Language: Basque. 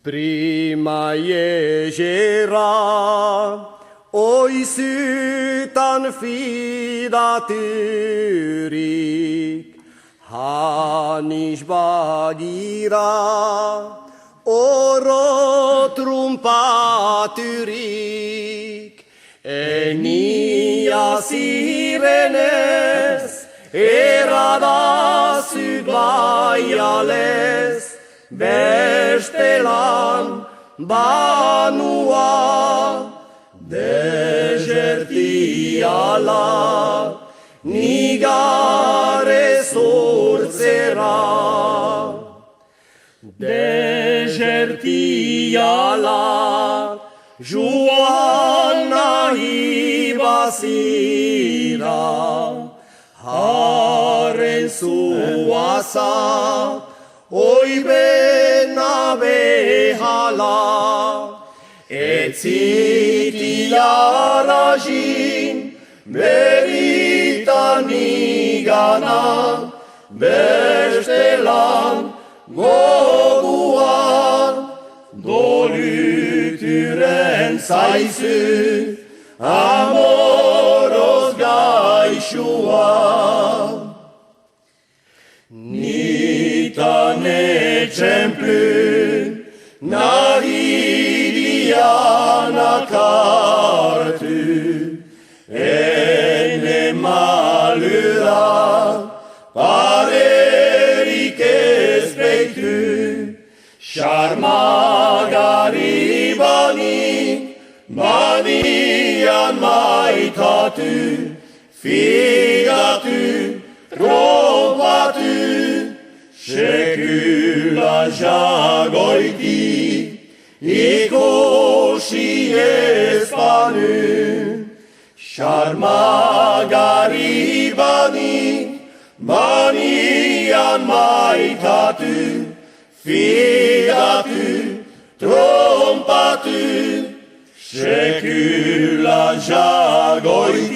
Prima iesera, oisutan fidaturik, hanis bagira, oro trumpaturik, enia sirenes, eradazut baiales, bestelan banua, desertiala, nigare sortzera. Desertiala, joan nahi bazira, haren zuaza, oi bena behala, etzitiara jin, beritan igana, bestelan goguan, doluturen zaizu, amoroz gaixua. Nitan etxemplun, nahi dianak hartu, ene malura, parerik ez beitu, Sarmagari bani, banian maitatu, fidatu, trompatu, sekula jagoiti, ikusi ez banu. Sarmagari bani, banian maitatu, fidatu, trompatu, sekula jagoiti.